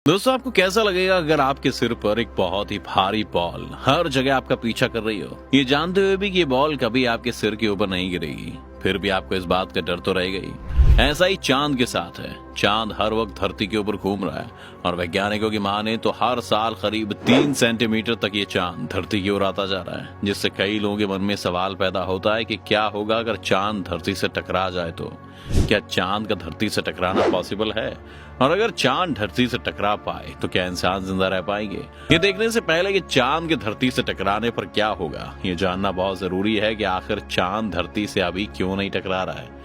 दोस्तों, आपको कैसा लगेगा अगर आपके सिर पर एक बहुत ही भारी बॉल हर जगह आपका पीछा कर रही हो, ये जानते हुए भी कि ये बॉल कभी आपके सिर के ऊपर नहीं गिरेगी, फिर भी आपको इस बात का डर तो रहेगा ही। ऐसा ही चांद के साथ है। चांद हर वक्त धरती के ऊपर घूम रहा है और वैज्ञानिकों की माने तो हर साल करीब 3 सेंटीमीटर तक ये चांद धरती की ओर आता जा रहा है, जिससे कई लोगों के मन में सवाल पैदा होता है कि क्या होगा अगर चांद धरती से टकरा जाए तो क्या चांद का धरती से टकराना पॉसिबल है, और अगर चांद धरती से टकरा पाए तो क्या इंसान जिंदा रह पाएंगे। ये देखने से पहले कि चांद के धरती से टकराने पर क्या होगा, ये जानना बहुत जरूरी है कि आखिर चांद धरती से अभी क्यों नहीं टकरा रहा है।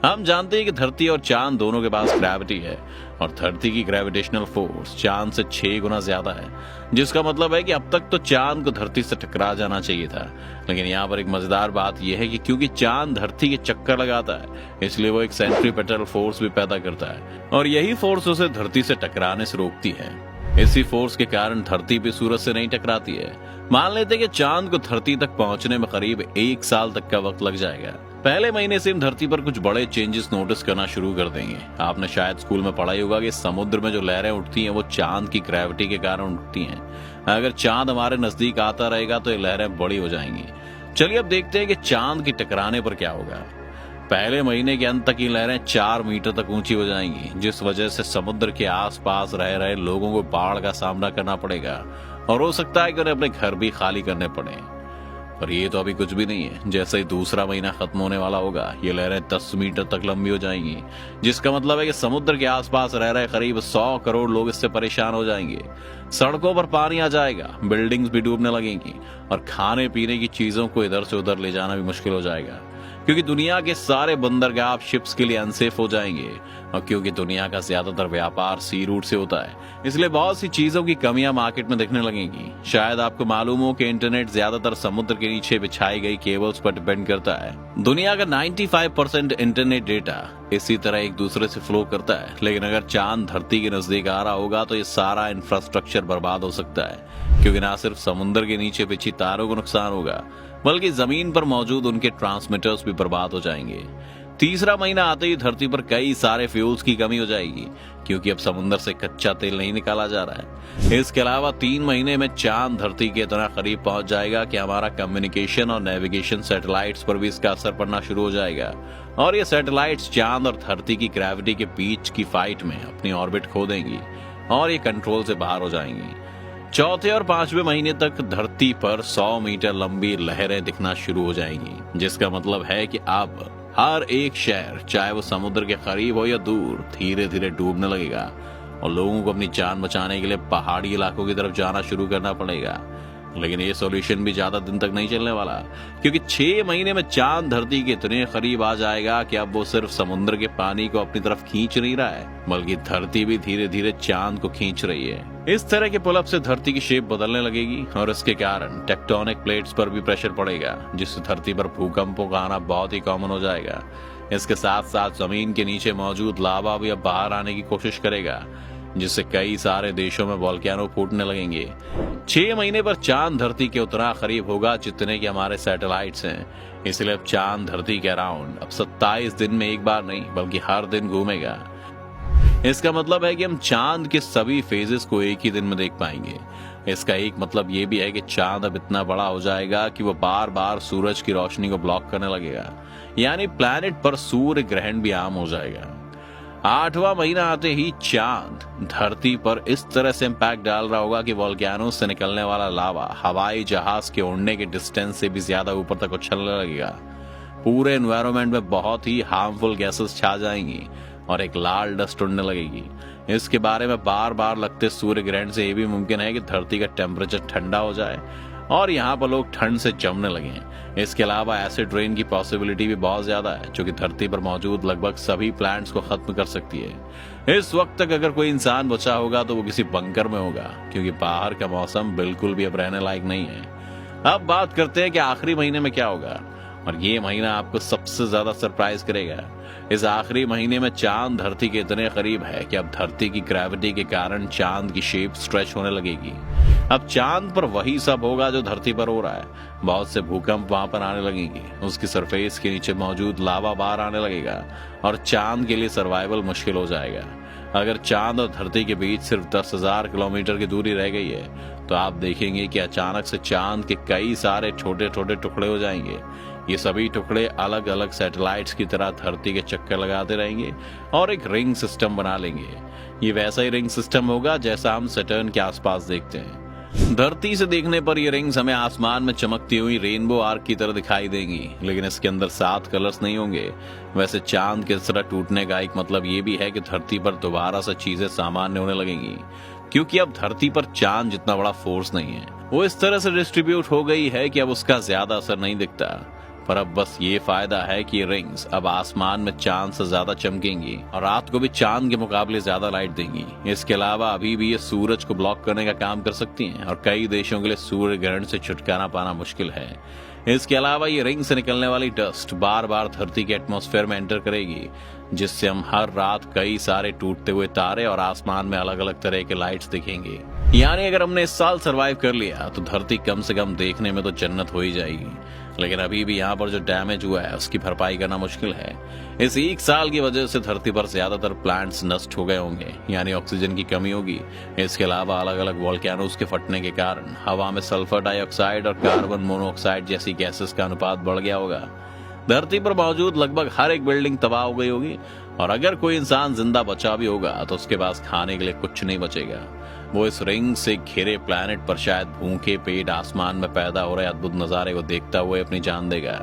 हम जानते हैं कि धरती और चांद दोनों के पास ग्रेविटी है और धरती की ग्रेविटेशनल फोर्स चांद से 6 गुना ज्यादा है, जिसका मतलब है कि अब तक तो चांद को धरती से टकरा जाना चाहिए था। लेकिन यहाँ पर एक मजेदार बात यह है कि क्योंकि चांद धरती के चक्कर लगाता है, इसलिए वो एक सेंट्रीपेटल फोर्स भी पैदा करता है और यही फोर्स उसे धरती से टकराने से रोकती है। इसी फोर्स के कारण धरती भी सूरज से नहीं टकराती है। मान लेते हैं कि चांद को धरती तक पहुंचने में करीब 1 साल तक का वक्त लग जाएगा। पहले महीने से हम धरती पर कुछ बड़े चेंजेस नोटिस करना शुरू कर देंगे। आपने शायद स्कूल में पढ़ा ही होगा कि समुद्र में जो लहरें उठती हैं वो चांद की ग्रेविटी के कारण उठती हैं। अगर चांद हमारे नजदीक आता रहेगा तो ये लहरें बड़ी हो जाएंगी। चलिए अब देखते हैं कि चांद की टकराने पर क्या होगा। पहले महीने के अंत तक ये लहरें 4 मीटर तक ऊंची हो जाएंगी, जिस वजह से समुद्र के आसपास रह रहे लोगों को बाढ़ का सामना करना पड़ेगा और हो सकता है कि उन्हें अपने घर भी खाली करने पड़े। पर ये तो अभी कुछ भी नहीं है। जैसे ही दूसरा महीना खत्म होने वाला होगा, ये लहरें 10 मीटर तक लंबी हो जाएंगी, जिसका मतलब है कि समुद्र के आसपास रह रहे करीब 100 करोड़ लोग इससे परेशान हो जाएंगे। सड़कों पर पानी आ जाएगा, बिल्डिंग्स भी डूबने लगेंगी और खाने पीने की चीजों को इधर से उधर ले जाना भी मुश्किल हो जाएगा, क्योंकि दुनिया के सारे बंदरगाह शिप्स के लिए अनसेफ हो जाएंगे। और क्योंकि दुनिया का ज्यादातर व्यापार सी रूट से होता है, इसलिए बहुत सी चीजों की कमियां मार्केट में दिखने लगेंगी। शायद आपको मालूम हो कि इंटरनेट ज्यादातर समुद्र के नीचे बिछाई गई केबल्स पर डिपेंड करता है। दुनिया का 95% इंटरनेट डेटा इसी तरह एक दूसरे से फ्लो करता है। लेकिन अगर चांद धरती के नजदीक आ रहा होगा तो ये सारा इंफ्रास्ट्रक्चर बर्बाद हो सकता है, क्योंकि न सिर्फ समुद्र के नीचे बिछी तारों को नुकसान होगा, बल्कि जमीन पर मौजूद उनके ट्रांसमीटर्स भी बर्बाद हो जाएंगे। तीसरा महीना आते ही धरती पर कई सारे फ्यूल्स की कमी हो जाएगी, क्योंकि अब समुद्र से कच्चा तेल नहीं निकाला जा रहा है। इसके अलावा 3 महीने में चांद धरती के इतना करीब पहुंच जाएगा कि हमारा कम्युनिकेशन और नेविगेशन सैटेलाइट्स पर भी इसका असर पड़ना शुरू हो जाएगा और ये सैटेलाइट्स चांद और धरती की ग्रेविटी के बीच की फाइट में अपनी ऑर्बिट खो देंगी और ये कंट्रोल से बाहर हो जाएंगी। चौथे और 5वें महीने तक धरती पर 100 मीटर लंबी लहरें दिखना शुरू हो जाएंगी, जिसका मतलब है कि अब हर एक शहर, चाहे वो समुद्र के करीब हो या दूर, धीरे धीरे डूबने लगेगा और लोगों को अपनी जान बचाने के लिए पहाड़ी इलाकों की तरफ जाना शुरू करना पड़ेगा। लेकिन ये सॉल्यूशन भी ज्यादा दिन तक नहीं चलने वाला, क्योंकि 6 महीने में चांद धरती के इतने करीब आ जाएगा कि अब वो सिर्फ समुद्र के पानी को अपनी तरफ खींच नहीं रहा है, बल्कि धरती भी धीरे धीरे चांद को खींच रही है। इस तरह के पुल अप से धरती की शेप बदलने लगेगी और इसके कारण टेक्टोनिक प्लेट्स पर भी प्रेशर पड़ेगा, जिससे धरती पर भूकंपों का आना बहुत ही कॉमन हो जाएगा। इसके साथ साथ जमीन के नीचे मौजूद लावा भी अब बाहर आने की कोशिश करेगा, जिससे कई सारे देशों में वोल्केनो फूटने लगेंगे। 6 महीने पर चांद धरती के उतना करीब होगा जितने कि हमारे सैटेलाइट्स हैं, इसलिए अब चांद धरती के अराउंड अब 27 दिन में एक बार नहीं बल्कि हर दिन घूमेगा। इसका मतलब है कि हम चांद के सभी फेजेस को एक ही दिन में देख पाएंगे। इसका एक मतलब ये भी है कि चांद अब इतना बड़ा हो जाएगा कि वो बार बार सूरज की रोशनी को ब्लॉक करने लगेगा, यानी प्लैनेट पर सूर्य ग्रहण भी आम हो जाएगा। 8वां महीना आते ही चांद धरती पर इस तरह से इम्पैक्ट डाल रहा होगा कि वोल्केनो से निकलने वाला लावा हवाई जहाज के उड़ने के डिस्टेंस से भी ज्यादा ऊपर तक उछलने लगेगा। पूरे एनवायरनमेंट में बहुत ही हार्मफुल गैसेस छा जाएंगी और एक लाल डस्ट उड़ने लगेगी। इसके बारे में बार बार लगते सूर्य ग्रहण से ये भी मुमकिन है कि धरती का टेम्परेचर ठंडा हो जाए और यहाँ पर लोग ठंड से जमने लगे। इसके अलावा एसिड रेन की पॉसिबिलिटी भी बहुत ज्यादा है, जो कि धरती पर मौजूद लगभग सभी प्लांट्स को खत्म कर सकती है। इस वक्त तक अगर कोई इंसान बचा होगा तो वो किसी बंकर में होगा, क्योंकि बाहर का मौसम बिल्कुल भी अब रहने लायक नहीं है। अब बात करते हैं कि आखिरी महीने में क्या होगा, और ये महीना आपको सबसे ज्यादा सरप्राइज करेगा। इस आखिरी महीने में चांद धरती के इतने करीब है कि अब धरती की ग्रेविटी के कारण चांद की शेप स्ट्रेच होने लगेगी। अब चांद पर वही सब होगा जो धरती पर हो रहा है। बहुत से भूकंप वहां पर आने लगेंगे, उसकी सरफेस के नीचे मौजूद लावा बाहर आने लगेगा और चांद के लिए सर्वाइवल मुश्किल हो जाएगा। अगर चांद और धरती के बीच सिर्फ 10,000 किलोमीटर की दूरी रह गई है तो आप देखेंगे कि अचानक से चांद के कई सारे छोटे छोटे टुकड़े हो जाएंगे। ये सभी टुकड़े अलग अलग सैटेलाइट्स की तरह धरती के चक्कर लगाते रहेंगे और एक रिंग सिस्टम बना लेंगे। ये वैसा ही रिंग सिस्टम होगा जैसा हम सैटर्न के आसपास देखते हैं। धरती से देखने पर ये रिंग्स हमें आसमान में चमकती हुई रेनबो आर्क की तरह दिखाई देंगी, लेकिन इसके अंदर 7 कलर्स नहीं होंगे। वैसे चांद के इस तरह टूटने का एक मतलब ये भी है कि धरती पर दोबारा से चीजें सामान्य होने लगेंगी, क्योंकि अब धरती पर चांद जितना बड़ा फोर्स नहीं है। वो इस तरह से डिस्ट्रीब्यूट हो गई है कि अब उसका ज्यादा असर नहीं दिखता। पर अब बस ये फायदा है कि ये रिंग्स अब आसमान में चांद से ज्यादा चमकेंगी और रात को भी चांद के मुकाबले ज्यादा लाइट देंगी। इसके अलावा अभी भी ये सूरज को ब्लॉक करने का काम कर सकती हैं और कई देशों के लिए सूर्य ग्रहण से छुटकारा पाना मुश्किल है। इसके अलावा ये रिंग से निकलने वाली डस्ट बार बार धरती के एटमॉस्फेयर में एंटर करेगी, जिससे हम हर रात कई सारे टूटते हुए तारे और आसमान में अलग अलग तरह के लाइट्स दिखेंगे। यानी अगर हमने इस साल सरवाइव कर लिया तो धरती कम से कम देखने में तो जन्नत हो ही जाएगी। लेकिन अभी भी यहाँ पर जो डैमेज हुआ है उसकी भरपाई करना मुश्किल है। इस एक साल की वजह से धरती पर ज्यादातर प्लांट्स नष्ट हो गए होंगे, यानी ऑक्सीजन की कमी होगी। इसके अलावा अलग अलग वोल्केनोज के फटने के कारण हवा में सल्फर डाइऑक्साइड और कार्बन मोनोऑक्साइड जैसी गैसेस का अनुपात बढ़ गया होगा। धरती पर मौजूद लगभग हर एक बिल्डिंग तबाह हो गई होगी और अगर कोई इंसान जिंदा बचा भी होगा तो उसके पास खाने के लिए कुछ नहीं बचेगा। वो इस रिंग से घिरे प्लैनेट पर शायद भूखे पेट आसमान में पैदा हो रहे अद्भुत नजारे को देखता हुए अपनी जान देगा।